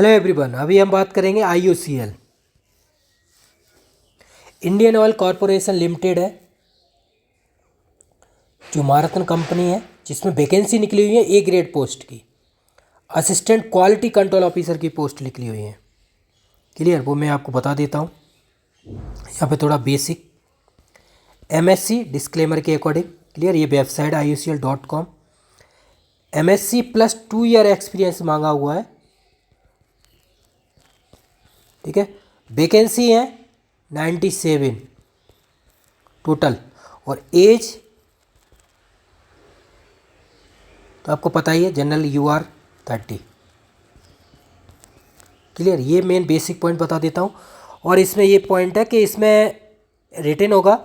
Hello everyone, अभी हम बात करेंगे IOCL, Indian oil corporation limited है, जो माराथन कंपनी है, जिसमें वैकेंसी निकली हुई है ए ग्रेड पोस्ट की। असिस्टेंट क्वालिटी कंट्रोल ऑफिसर की पोस्ट निकली हुई है। क्लियर, वो मैं आपको बता देता हूँ। यहाँ पे थोड़ा बेसिक MSc डिस्क्लेमर के अकॉर्डिंग। क्लियर, ये website IOCL.com। MSc plus 2 year experience मांगा हुआ है। ठीक है, वैकेंसी है 97 टोटल, और एज तो आपको पता ही है, जनरल UR 30। क्लियर, ये मेन बेसिक पॉइंट बता देता हूँ। और इसमें ये पॉइंट है कि इसमें रिटन होगा,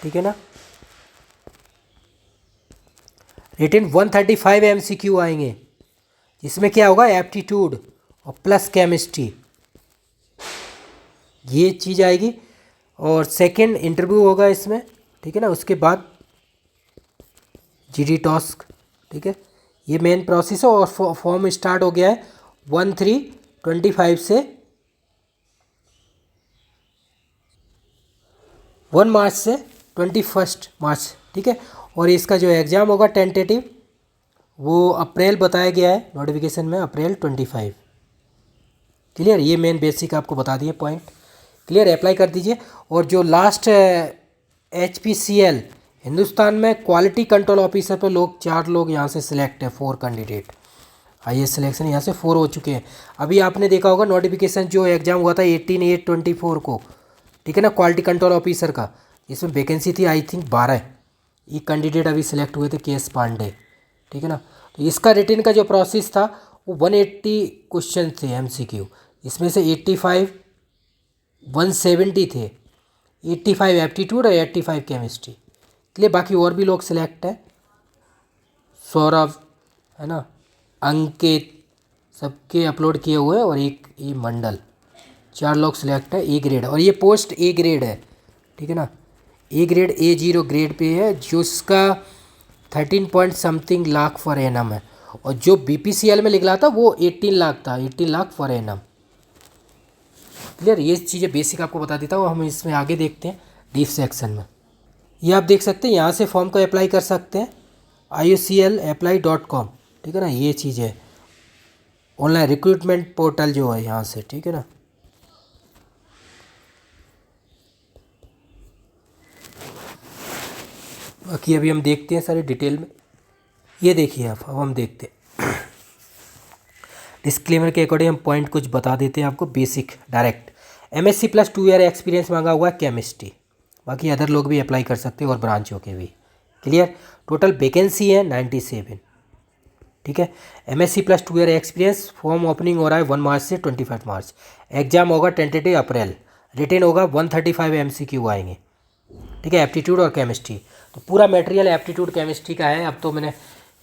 ठीक है ना। रिटन 135 MCQ आएंगे, इसमें क्या होगा, एप्टीट्यूड और प्लस केमिस्ट्री, ये चीज़ आएगी। और सेकंड इंटरव्यू होगा इसमें, ठीक है ना। उसके बाद GD टास्क, ठीक है। ये मेन प्रोसेस है। और फॉर्म स्टार्ट हो गया है 1/3/25 से 1 मार्च से 21 मार्च, ठीक है। और इसका जो एग्ज़ाम होगा टेंटेटिव, वो अप्रैल बताया गया है नोटिफिकेशन में, अप्रैल 25। क्लियर, ये मेन बेसिक आपको बता दिए पॉइंट। क्लियर, अप्लाई कर दीजिए। और जो लास्ट HPCL हिंदुस्तान में क्वालिटी कंट्रोल ऑफिसर पर 4 लोग यहाँ से सिलेक्ट है, 4 कैंडिडेट। हाईएस्ट सिलेक्शन यहाँ से 4 हो चुके हैं। अभी आपने देखा होगा नोटिफिकेशन जो एग्ज़ाम हुआ था 18/8/24 को, ठीक है ना, क्वालिटी कंट्रोल ऑफिसर का। इसमें वैकेंसी थी आई थिंक 12। ये कैंडिडेट अभी सिलेक्ट हुए थे, KS पांडे, ठीक है ना। तो इसका रिटन का जो प्रोसेस था वो 180 क्वेश्चन थे MCQ। इसमें से 85 170 थे, 85 एप्टीट्यूड और 85 केमिस्ट्री के लिए। बाकी और भी लोग सिलेक्ट है, सौरभ है ना, अंकित, सबके अपलोड किए हुए। और एक ये मंडल, 4 लोग सिलेक्ट है ए ग्रेड। और ये पोस्ट ए ग्रेड है, ठीक है ना। A grade A0 grade pay है, जो इसका 13 point something lakh for annum है। और जो BPCL में निकला था वो 18 लाख था, 18 लाख फॉर एनम। क्लियर, ये चीज़ें बेसिक आपको बता देता हूँ। हम इसमें आगे देखते हैं डीप सेक्शन में। ये आप देख सकते हैं, यहाँ से फॉर्म को अप्लाई कर सकते हैं, IOCLapply.com, ठीक है ना। ये चीज़ है ऑनलाइन रिक्रूटमेंट पोर्टल जो है यहाँ से, ठीक है ना। बाकी अभी हम देखते हैं सारे डिटेल में। ये देखिए आप, अब हम देखते हैं डिस्क्लेमर के अकॉर्डिंग। हम पॉइंट कुछ बता देते हैं आपको basic direct. MSc plus 2 year experience मांगा हुआ है केमिस्ट्री। बाकी अदर लोग भी अप्लाई कर सकते हैं और ब्रांचों के भी। क्लियर, टोटल वैकेंसी है 97, ठीक है। MSc plus 2 year experience. Form opening हो रहा है 1 मार्च से 25 मार्च। एग्जाम होगा टेंटेटिव अप्रैल। रिटेन होगा 135 MCQ आएंगे, ठीक है, एप्टीट्यूड और केमिस्ट्री। तो पूरा मटेरियल एप्टीट्यूड केमिस्ट्री का है। अब तो मैंने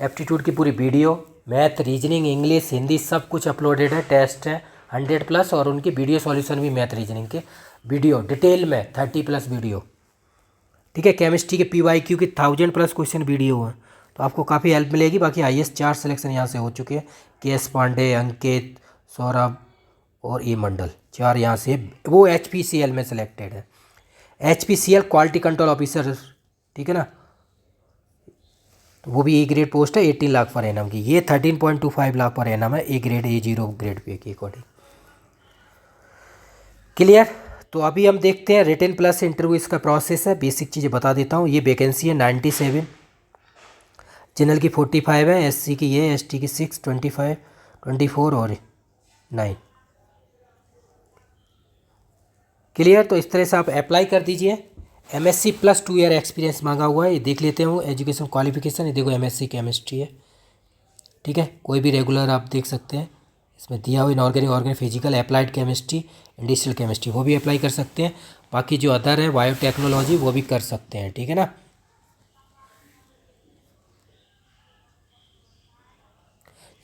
एप्टीट्यूड की पूरी video, math, reasoning, English, Hindi सब कुछ अपलोडेड है। टेस्ट है 100+, और उनकी वीडियो सॉल्यूशन भी मैथ रीजनिंग के वीडियो डिटेल में 30+ वीडियो, ठीक है। केमिस्ट्री के PYQ के 1000+ क्वेश्चन वीडियो हैं, तो आपको काफ़ी हेल्प मिलेगी। बाकी IAS 4 सिलेक्शन यहाँ से हो चुके हैं, KS पांडे, अंकित, सौरभ और E मंडल, 4 यहाँ से वो HPCL में सिलेक्टेड है। HPCL क्वालिटी कंट्रोल ऑफिसर, ठीक है ना। तो वो भी ए ग्रेड पोस्ट है, 18 लाख पर एनम की। ये 13.25 लाख पर एनम है, A grade A0 grade pay के अकॉर्डिंग। क्लियर, तो अभी हम देखते हैं रिटन प्लस इंटरव्यू इसका प्रोसेस है। बेसिक चीज़ें बता देता हूँ। ये वैकेंसी है 97, जनरल की 45 है, SC की ये, ST की 6, 25, 24 और 9। क्लियर, तो इस तरह से आप अप्लाई कर दीजिए। MSc प्लस 2 ईयर एक्सपीरियंस मांगा हुआ है। ये देख लेते हो एजुकेशन क्वालिफिकेशन। ये देखो MSc केमिस्ट्री है, ठीक है। कोई भी रेगुलर आप देख सकते हैं, इसमें दिया हुआ inorganic, organic, physical, applied chemistry, industrial chemistry, वो भी अप्लाई कर सकते हैं। बाकी जो अदर है बायोटेक्नोलॉजी, वो भी कर सकते हैं, ठीक है ना।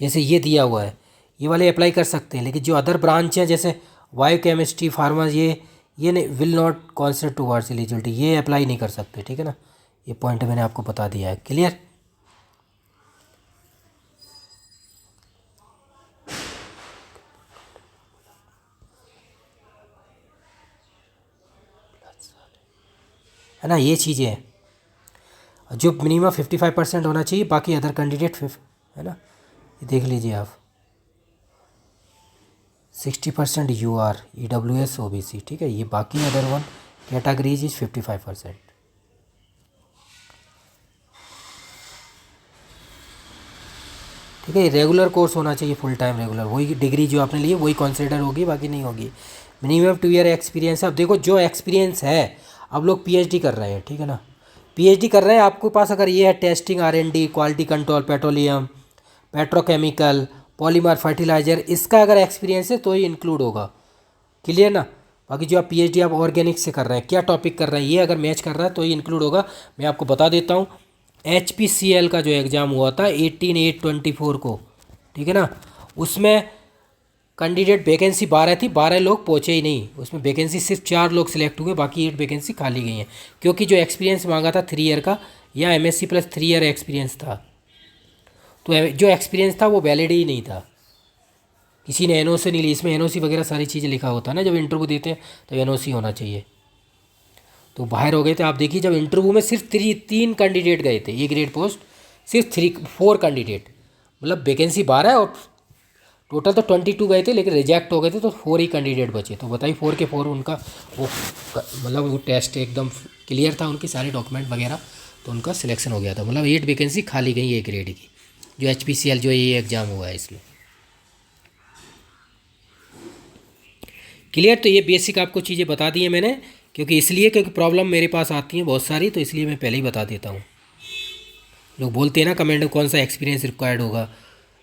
जैसे ये दिया हुआ है, ये वाले अप्लाई कर सकते हैं। लेकिन जो अदर ब्रांच हैं जैसे बायोकेमिस्ट्री, फार्मा, ये नहीं, will not consider towards eligibility, ये अप्लाई नहीं कर सकते, ठीक है ना। ये पॉइंट मैंने आपको बता दिया है। क्लियर, है ना, ये चीज़ें हैं जो मिनिमम 55% होना चाहिए, बाकी अदर कैंडिडेट है ना, ये देख लीजिए आप 60% UR EWS OBC, ठीक है, ये बाकी अदर वन कैटेगरीज इज 55%। ठीक है, रेगुलर कोर्स होना चाहिए, फुल टाइम रेगुलर, वही डिग्री जो आपने ली है वही कंसिडर होगी, बाकी नहीं होगी। मिनिमम 2 ईयर एक्सपीरियंस है। अब देखो जो एक्सपीरियंस है, अब लोग पीएचडी कर रहे हैं, ठीक है ना, पीएचडी कर रहे हैं, आपके पास अगर ये है testing, R&D, quality control, petroleum, petrochemical, polymer, fertiliser, इसका अगर एक्सपीरियंस है तो ही इंक्लूड होगा। क्लियर ना। बाकी जो आप पीएचडी आप ऑर्गेनिक से कर रहे हैं, क्या टॉपिक कर रहे हैं, ये अगर मैच कर रहा है तो ही इंक्लूड होगा। मैं आपको बता देता हूँ, HPCL का जो एग्ज़ाम हुआ था 18/8/24 को, ठीक है ना, उसमें कैंडिडेट वैकेंसी 12 थी, 12 लोग पहुँचे ही नहीं, उसमें वैकेंसी सिर्फ 4 लोग सिलेक्ट हुए, बाकी 8 वैकेंसी खाली गई हैं, क्योंकि जो एक्सपीरियंस मांगा था 3 ईयर का या MSc + 3 ईयर एक्सपीरियंस था, तो जो एक्सपीरियंस था वो वैलिड ही नहीं था, किसी ने NOC नहीं ली। इसमें NOC वगैरह सारी चीज़ें लिखा होता है ना, जब इंटरव्यू देते हैं तो NOC होना चाहिए, तो बाहर हो गए थे। आप देखिए जब इंटरव्यू में सिर्फ 3 कैंडिडेट गए थे, ये ग्रेड पोस्ट सिर्फ 4 कैंडिडेट, मतलब वैकेंसी 12 है और टोटल तो 22 गए थे, लेकिन रिजेक्ट हो गए थे, तो 4 ही कैंडिडेट बचे। तो बताइए 4 के 4 उनका वो मतलब वो टेस्ट एकदम क्लियर था, उनके सारे डॉक्यूमेंट वगैरह, तो उनका सिलेक्शन हो गया था। मतलब 8 वैकेंसी खाली गई एक ग्रेड की, जो HPCL जो ये एग्ज़ाम हुआ है इसमें। क्लियर। तो ये बेसिक आपको चीज़ें बता दी हैं मैंने, क्योंकि प्रॉब्लम मेरे पास आती हैं बहुत सारी, तो इसलिए मैं पहले ही बता देता हूँ। लोग बोलते हैं ना कमेंट में कौन सा एक्सपीरियंस रिक्वायर्ड होगा,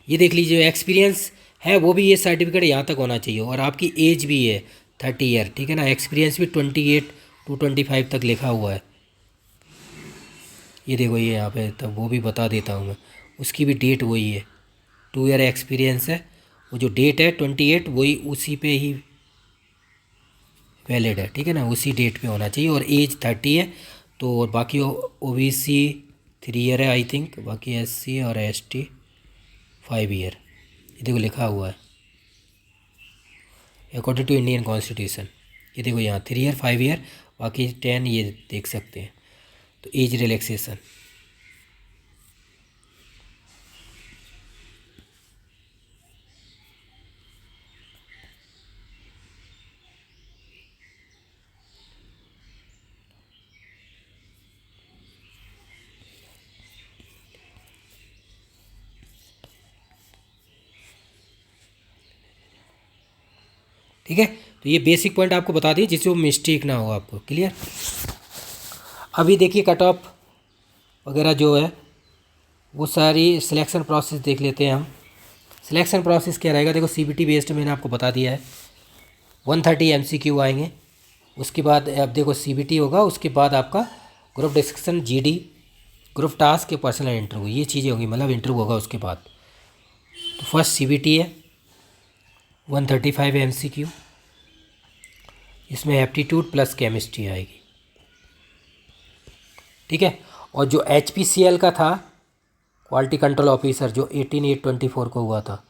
ये देख लीजिए, एक्सपीरियंस है वो भी ये सर्टिफिकेट यहाँ तक होना चाहिए, और आपकी एज भी है 30 ईयर, ठीक है ना, एक्सपीरियंस भी 28 to 25 तक लिखा हुआ है। ये देखो ये यहाँ पे, तब वो भी बता देता हूँ मैं, उसकी भी डेट वही है, 2 ईयर एक्सपीरियंस है, वो जो डेट है 28 वही उसी पे ही वैलिड है, ठीक है ना, उसी डेट पे होना चाहिए, और एज 30 है। तो और बाकी OBC 3 ईयर है आई थिंक, बाकी SC और ST 5 ईयर, ये देखो लिखा हुआ है अकॉर्डिंग टू इंडियन कॉन्स्टिट्यूशन। ये देखो यहाँ 3 ईयर 5 ईयर, बाकी 10 ये देख सकते हैं। तो एज रिलैक्सेशन, ठीक है। तो ये बेसिक पॉइंट आपको बता दिए जिससे वो मिस्टेक ना हो आपको। क्लियर। अभी देखिए कट ऑफ वगैरह जो है वो सारी सिलेक्शन प्रोसेस देख लेते हैं हम। सिलेक्शन प्रोसेस क्या रहेगा, देखो CBT बेस्ड मैंने आपको बता दिया है, 130 MCQ आएंगे, उसके बाद अब देखो CBT होगा, उसके बाद आपका group discussion, GD, group task के पर्सनल इंटरव्यू, ये चीज़ें होंगी, मतलब इंटरव्यू होगा उसके बाद। तो फर्स्ट CBT है 135 MCQ, इसमें एप्टीट्यूड प्लस केमिस्ट्री आएगी, ठीक है। और जो HPCL का था क्वालिटी कंट्रोल ऑफिसर जो 18/8/24 को हुआ था,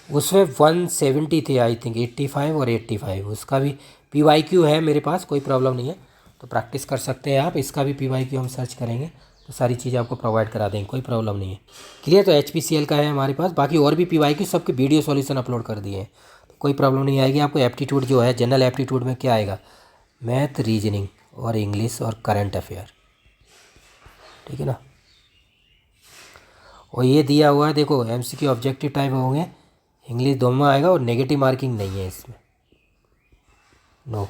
उसमें 170 थे आई थिंक, 85 और 85, उसका भी PYQ है मेरे पास, कोई प्रॉब्लम नहीं है, तो प्रैक्टिस कर सकते हैं आप। इसका भी PYQ हम सर्च करेंगे तो सारी चीज़ें आपको प्रोवाइड करा देंगे, कोई प्रॉब्लम नहीं है। क्लियर। तो HPCL का है हमारे पास, बाकी और भी PYQ सबके वीडियो सॉल्यूशन अपलोड कर दिए हैं, तो कोई प्रॉब्लम नहीं आएगी आपको। एप्टीट्यूड जो है, जनरल एप्टीट्यूड में क्या आएगा, मैथ, रीजनिंग और इंग्लिश और करंट अफेयर, ठीक है ना। और ये दिया हुआ है देखो, MCQ ऑब्जेक्टिव टाइप होंगे, इंग्लिश दोनों आएगा, और नेगेटिव मार्किंग नहीं है इसमें, नो।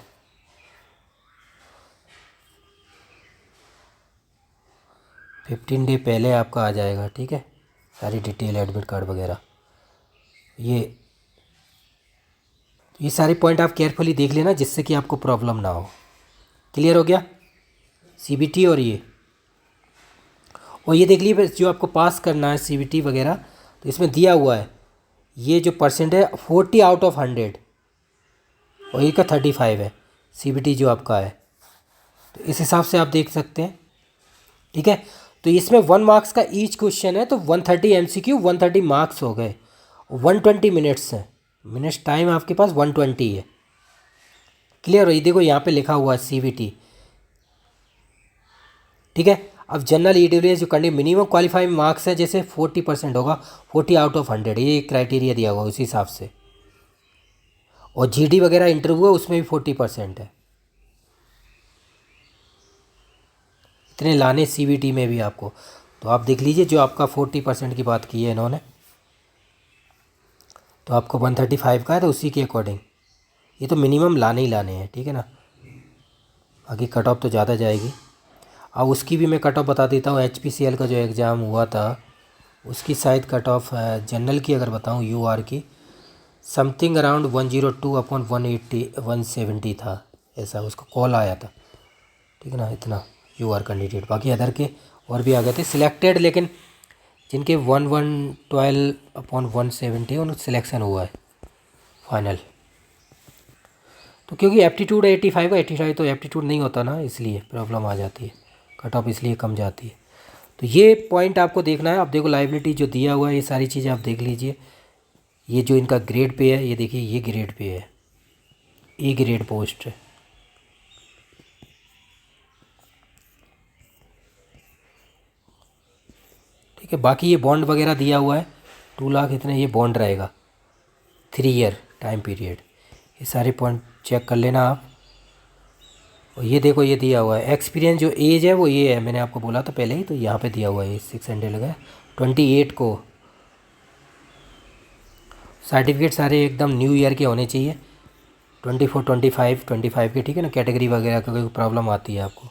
15 डे पहले आपका आ जाएगा, ठीक है, सारी डिटेल, एडमिट कार्ड वगैरह। ये सारे पॉइंट आप केयरफुली देख लेना जिससे कि आपको प्रॉब्लम ना हो। क्लियर हो गया CBT। और ये देख लीजिए जो आपको पास करना है CBT वगैरह, तो इसमें दिया हुआ है ये जो परसेंट है 40 आउट ऑफ 100, और ये का 35 है CBT जो आपका है, तो इस हिसाब से आप देख सकते हैं, ठीक है। तो इसमें 1 मार्क्स का ईच क्वेश्चन है, तो 130 MCQ 130 मार्क्स हो गए, 120 मिनट्स है, मिनट्स टाइम आपके पास 120 है। क्लियर हो। ये देखो यहाँ पे लिखा हुआ है CBT ठीक है। अब जनरल EWS जो करनी मिनिमम क्वालिफाइंग मार्क्स है जैसे 40% होगा, 40 आउट ऑफ 100 ये क्राइटेरिया दिया हुआ उसी हिसाब से। और GD वगैरह इंटरव्यू है उसमें भी 40% है, इतने लाने CBT में भी आपको। तो आप देख लीजिए जो आपका 40% की बात की है इन्होंने, तो आपको 135 का है, तो उसी के अकॉर्डिंग ये तो मिनिमम लाने ही लाने हैं, ठीक है ना। बाकी कट ऑफ तो ज़्यादा जाएगी। अब उसकी भी मैं कट ऑफ बता देता हूँ। HPCL का जो एग्ज़ाम हुआ था उसकी शायद कट ऑफ जनरल की अगर बताऊँ UR की समथिंग अराउंड 102/180 170 था, ऐसा उसको कॉल आया था, ठीक है ना। इतना UR कैंडिडेट, बाकी अदर के और भी आ गए थे सिलेक्टेड, लेकिन जिनके 112/170 उन सिलेक्शन हुआ है फाइनल। तो क्योंकि एप्टीट्यूड 85 का 85 तो एप्टीट्यूड नहीं होता ना, इसलिए प्रॉब्लम आ जाती है, कट ऑफ इसलिए कम जाती है। तो ये पॉइंट आपको देखना है। अब देखो लाइबिलिटी जो दिया हुआ है ये सारी चीज़ें आप देख लीजिए। ये जो इनका ग्रेड पे है, ये देखिए ये ग्रेड पे है, A ग्रेड पोस्ट है, ठीक है। बाकी ये बॉन्ड वगैरह दिया हुआ है 2 लाख इतने, ये बॉन्ड रहेगा 3 ईयर टाइम पीरियड। ये सारे पॉइंट चेक कर लेना आप। और ये देखो ये दिया हुआ है एक्सपीरियंस, जो एज है वो ये है, मैंने आपको बोला था पहले ही, तो यहाँ पे दिया हुआ है 600 का 28 को। सर्टिफिकेट सारे एकदम न्यू ईयर के होने चाहिए, 24 25 के, ठीक है ना। कैटेगरी वगैरह का कोई प्रॉब्लम आती है आपको,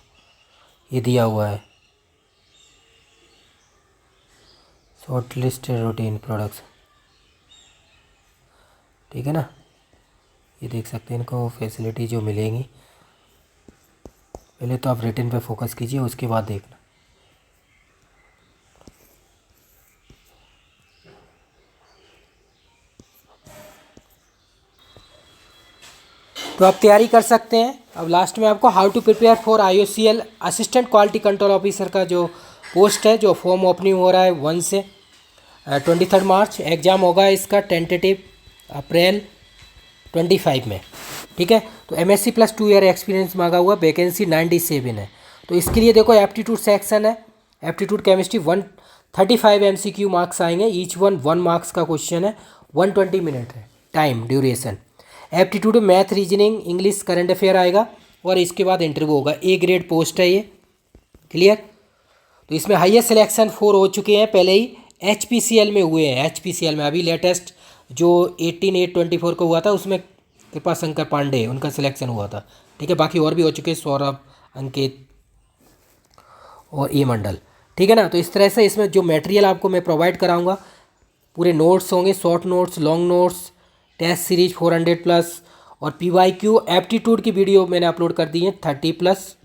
ये दिया हुआ है। शॉर्ट लिस्ट रूटीन प्रोडक्ट्स, ठीक है ना। ये देख सकते हैं इनको फैसिलिटी जो मिलेंगी। पहले तो आप रिटन पे फोकस कीजिए, उसके बाद देखना। तो आप तैयारी कर सकते हैं। अब लास्ट में आपको how to prepare for IOCL assistant quality control officer का जो पोस्ट है, जो फॉर्म ओपनिंग हो रहा है 1 से 23 मार्च। एग्ज़ाम होगा इसका टेंटेटिव अप्रैल 25 में, ठीक है। तो MSc + 2 ईयर एक्सपीरियंस मांगा हुआ, वैकेंसी 97 है। तो इसके लिए देखो एप्टीट्यूड सेक्शन है, एप्टीट्यूड केमिस्ट्री 135 MCQ मार्क्स आएंगे, ईच वन 1 मार्क्स का क्वेश्चन है, 120 मिनट है time duration. Aptitude math reasoning English current affair आएगा, और इसके बाद इंटरव्यू होगा। A ग्रेड पोस्ट है ये, क्लियर। तो इसमें हाईएस्ट सिलेक्शन 4 हो चुके हैं पहले ही, HPCL में हुए हैं। HPCL में अभी लेटेस्ट जो 18/8/24 को हुआ था उसमें कृपा शंकर पांडे उनका सिलेक्शन हुआ था, ठीक है। बाकी और भी हो चुके हैं, सौरभ, अंकित और E मंडल, ठीक है ना। तो इस तरह से इसमें जो मटेरियल आपको मैं प्रोवाइड कराऊंगा, पूरे नोट्स होंगे, short notes, long notes, test series 400+, और PYQ एप्टीट्यूड की वीडियो मैंने अपलोड कर दी है 30+,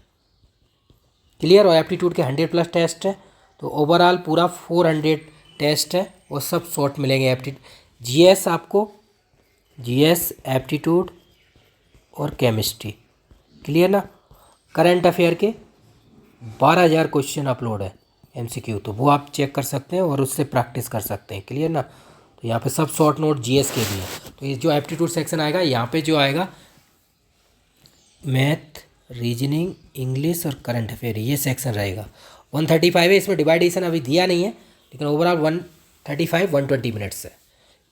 क्लियर। और एप्टीट्यूड के 100+ टेस्ट है, तो ओवरऑल पूरा 400 टेस्ट है, और सब शॉर्ट मिलेंगे। एप्टीट्यूड GS आपको, GS एप्टीट्यूड और केमिस्ट्री, क्लियर ना। करंट अफेयर के 12,000 क्वेश्चन अपलोड है MCQ, तो वो आप चेक कर सकते हैं और उससे प्रैक्टिस कर सकते हैं, क्लियर ना। तो यहाँ पे सब शॉर्ट नोट GS के भी हैं। तो ये जो एप्टीट्यूड सेक्शन आएगा, यहाँ पे जो आएगा मैथ रीजनिंग इंग्लिश और करंट अफेयर, ये सेक्शन रहेगा। 135 है, इसमें डिवाइडेशन अभी दिया नहीं है, लेकिन ओवरऑल 135 120 मिनट्स है,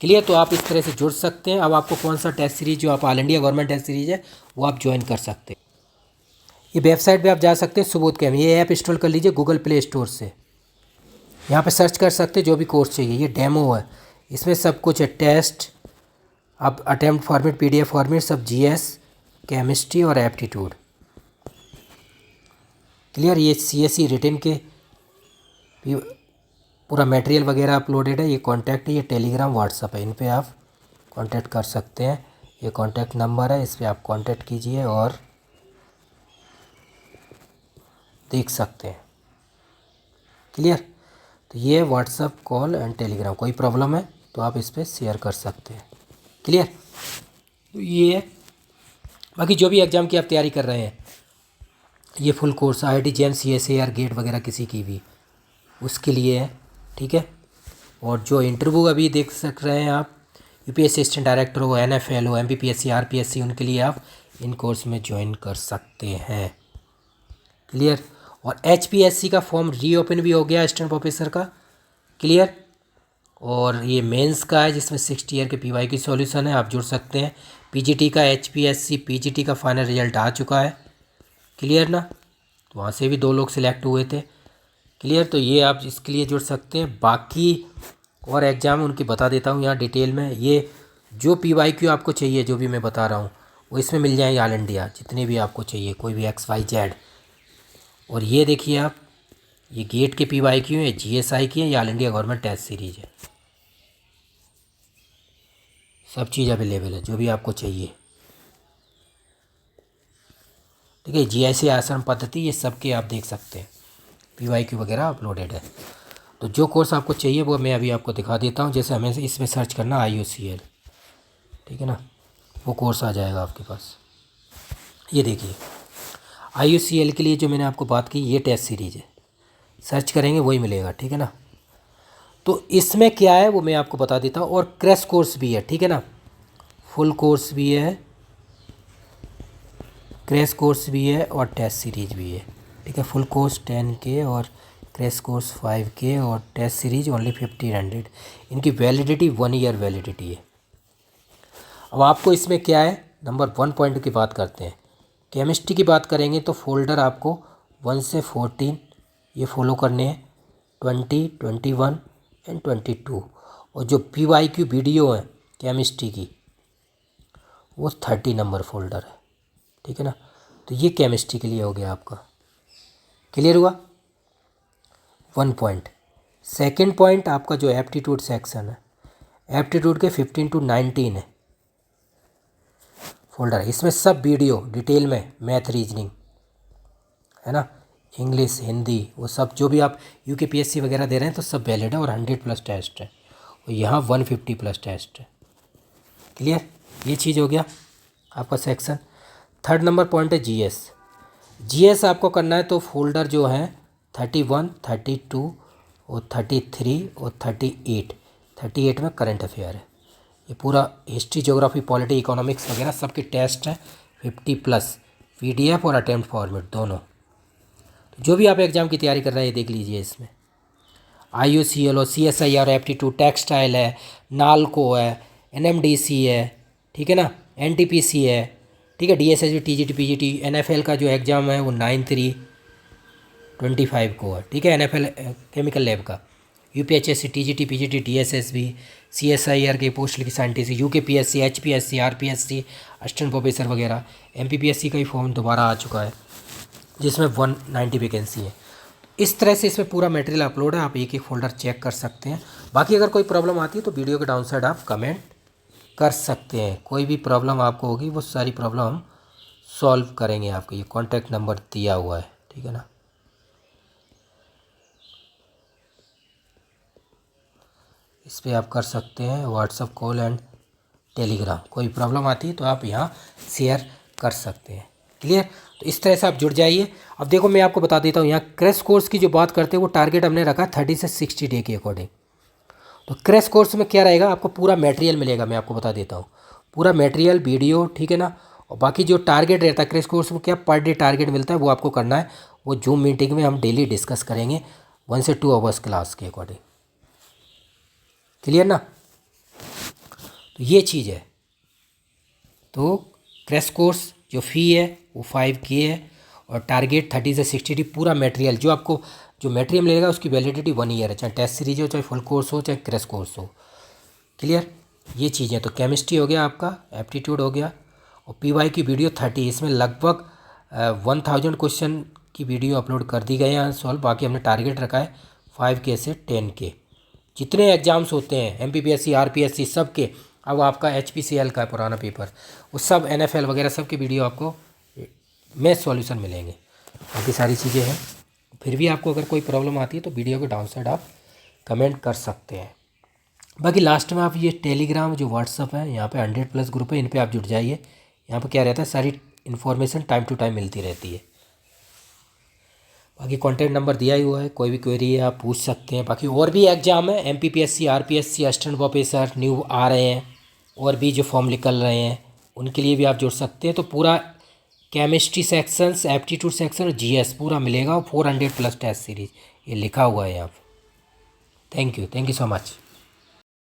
क्लियर। तो आप इस तरह से जुड़ सकते हैं। अब आपको कौन सा टेस्ट सीरीज जो आप all India government test series है वो आप ज्वाइन कर सकते हैं। ये वेबसाइट पे आप जा सकते हैं सुबोध कैम, ये ऐप इंस्टॉल कर लीजिए गूगल प्ले स्टोर से। यहाँ पे सर्च कर सकते हैं जो भी कोर्स चाहिए। ये डेमो है, इसमें सब कुछ है, टेस्ट, अब अटेम्प्ट फॉर्मेट, PDF फॉर्मेट, सब GS केमिस्ट्री और एप्टीट्यूड, क्लियर। ये CSE रिटन के भी पूरा मटेरियल वगैरह अपलोडेड है। ये कॉन्टैक्ट है, ये टेलीग्राम व्हाट्सअप है, इन पे आप कांटेक्ट कर सकते हैं। ये कॉन्टैक्ट नंबर है, इस पर आप कांटेक्ट कीजिए और देख सकते हैं, क्लियर। तो ये व्हाट्सअप, कॉल एंड टेलीग्राम, कोई प्रॉब्लम है तो आप इस पर शेयर कर सकते हैं, क्लियर। तो ये बाकी जो भी एग्ज़ाम की आप तैयारी कर रहे हैं, ये full course IIT JAM CSAR GATE वगैरह किसी की भी उसके लिए है, ठीक है। और जो इंटरव्यू अभी देख सक रहे हैं आप, UPSC असिस्टेंट डायरेक्टर हो, NFL हो, MPPSC RPSC, उनके लिए आप इन कोर्स में ज्वाइन कर सकते हैं, क्लियर। और HPSC का फॉर्म रीओपन भी हो गया असिस्टेंट प्रोफेसर का, क्लियर। और ये मेंस का है जिसमें 60 ईयर के PY की सॉल्यूशन है, आप जुड़ सकते हैं। PGT का HPSC PGT का फाइनल रिजल्ट आ चुका है, क्लियर ना। तो वहाँ से भी 2 लोग सिलेक्ट हुए थे, क्लियर। तो ये आप इसके लिए जुड़ सकते हैं। बाकी और एग्ज़ाम उनकी बता देता हूँ यहाँ डिटेल में। ये जो PYQ आपको चाहिए, जो भी मैं बता रहा हूँ, वो इसमें मिल जाएंगे ऑल इंडिया, जितने भी आपको चाहिए, कोई भी XYZ। और ये देखिए आप, ये गेट के PYQ है, GSI की है, ये all India government test series है। सब चीज़ अवेलेबल है जो भी आपको चाहिए, ठीक है। GIC आसन पद्धति, ये सब के आप देख सकते हैं, PYQ वगैरह अपलोडेड है। तो जो कोर्स आपको चाहिए वो मैं अभी आपको दिखा देता हूँ। जैसे हमें इसमें सर्च करना IUCL, ठीक है ना, वो कोर्स आ जाएगा आपके पास। ये देखिए IUCL के लिए जो मैंने आपको बात की, ये टेस्ट सीरीज है, सर्च करेंगे वही मिलेगा, ठीक है ना। तो इसमें क्या है वो मैं आपको बता देता हूँ। और क्रैश कोर्स भी है, ठीक है ना, फुल कोर्स भी है, क्रैश कोर्स भी है और टेस्ट सीरीज भी है, ठीक है। फुल कोर्स 10K और क्रैश कोर्स 5K और टेस्ट सीरीज ओनली 1500। इनकी वैलिडिटी 1 ईयर वैलिडिटी है। अब आपको इसमें क्या है, नंबर 1 पॉइंट की बात करते हैं। केमिस्ट्री की बात करेंगे तो फोल्डर आपको 1 से 14 ये फॉलो करने हैं, 20, 21 एंड 22। और जो PYQ वीडियो है केमिस्ट्री की, वो 30 नंबर फोल्डर है, ठीक है ना। तो ये केमिस्ट्री के लिए हो गया आपका, क्लियर हुआ 1 पॉइंट। सेकंड पॉइंट आपका जो एप्टीट्यूड सेक्शन है, एप्टीट्यूड के 15 to 19 है फोल्डर है। इसमें सब वीडियो डिटेल में, मैथ रीजनिंग है ना, इंग्लिश हिंदी, वो सब जो भी आप UKPSC वगैरह दे रहे हैं तो सब वैलिड है। और 100+ टेस्ट है, और यहाँ 150+ टेस्ट है, क्लियर। ये चीज़ हो गया आपका सेक्शन। थर्ड नंबर पॉइंट है GS आपको करना है। तो फोल्डर जो है 31, 32 और 33 और 38 में करंट अफेयर है। ये पूरा हिस्ट्री, ज्योग्राफी, पॉलिटी, इकोनॉमिक्स वगैरह सबके टेस्ट हैं, 50+ PDF और अटेम्प्ट फॉर्मेट दोनों। तो जो भी आप एग्ज़ाम की तैयारी कर रहे हैं ये देख लीजिए। इसमें IUCL और CSIR एप्टीट्यूड, टेक्सटाइल है, नालको है, NMDC है, ठीक है ना, NTPC है, ठीक है, DSSB TGT PGT। NFL का जो एग्ज़ाम है वो 9/3/25 को है, ठीक है। NFL केमिकल लैब का, UPHSC TGT PGT DSSB CSIR के पोस्ट की scientist, UKPSC HPSC RPSC assistant professor वगैरह। MPPSC का ही फॉर्म दोबारा आ चुका है जिसमें 190 वैकेंसी है। इस तरह से इसमें पूरा मटेरियल अपलोड है, आप एक एक फोल्डर चेक कर सकते हैं। बाकी अगर कोई प्रॉब्लम आती है तो वीडियो के डाउन साइड आप कमेंट कर सकते हैं। कोई भी प्रॉब्लम आपको होगी वो सारी प्रॉब्लम हम सॉल्व करेंगे। आपको ये कॉन्टैक्ट नंबर दिया हुआ है, ठीक है ना। इस पर आप कर सकते हैं व्हाट्सअप कॉल एंड टेलीग्राम। कोई प्रॉब्लम आती है तो आप यहाँ शेयर कर सकते हैं, क्लियर। तो इस तरह से आप जुड़ जाइए। अब देखो मैं आपको बता देता हूँ, यहाँ क्रैश कोर्स की जो बात करते हैं वो टारगेट हमने रखा 30 से 60 डे के अकॉर्डिंग। तो क्रैश कोर्स में क्या रहेगा, आपको पूरा मटेरियल मिलेगा, मैं आपको बता देता हूँ, पूरा मटेरियल वीडियो, ठीक है ना। और बाकी जो टारगेट रहता है क्रैश कोर्स में, क्या पर डे टारगेट मिलता है वो आपको करना है। वो जूम मीटिंग में हम डेली डिस्कस करेंगे 1 से 2 आवर्स क्लास के अकॉर्डिंग, क्लियर ना। तो ये चीज़ है। तो क्रैश कोर्स जो फ़ी है वो 5K है और टारगेट 30 से 60 डे। पूरा मटेरियल जो आपको जो मटेरियल मिलेगा उसकी वैलिडिटी 1 ईयर है, चाहे टेस्ट सीरीज हो, चाहे फुल कोर्स हो, चाहे क्रैश कोर्स हो, क्लियर। ये चीज़ें तो केमिस्ट्री हो गया आपका, एप्टीट्यूड हो गया। और PY की वीडियो 30, इसमें लगभग 1000 क्वेश्चन की वीडियो अपलोड कर दी गई है सॉल्व। बाकी हमने टारगेट रखा है 5K से 10K। जितने एग्ज़ाम्स होते हैं MPPSC RPSC सब के, अब आपका HPCL का पुराना पेपर, वो सब NFL वगैरह सब की वीडियो आपको में सॉल्यूशन मिलेंगे। बाकी सारी चीज़ें हैं। फिर भी आपको अगर कोई प्रॉब्लम आती है तो वीडियो के डाउन साइड आप कमेंट कर सकते हैं। बाकी लास्ट में आप ये टेलीग्राम जो व्हाट्सअप है, यहाँ पे 100+ ग्रुप है, इन पे आप जुड़ जाइए। यहाँ पे क्या रहता है, सारी इन्फॉर्मेशन टाइम टू टाइम मिलती रहती है। बाकी कॉन्टैक्ट नंबर दिया ही हुआ है, कोई भी क्वेरी है आप पूछ सकते हैं। बाकी और भी एग्जाम है MPPSC RPSC assistant professor new आ रहे हैं, और भी जो फॉर्म निकल रहे हैं उनके लिए भी आप जुड़ सकते हैं। तो पूरा केमिस्ट्री सेक्शंस, एप्टीट्यूड सेक्शन और जीएस पूरा मिलेगा, और 400 प्लस टेस्ट सीरीज ये लिखा हुआ है यहाँ पे। Thank you so much.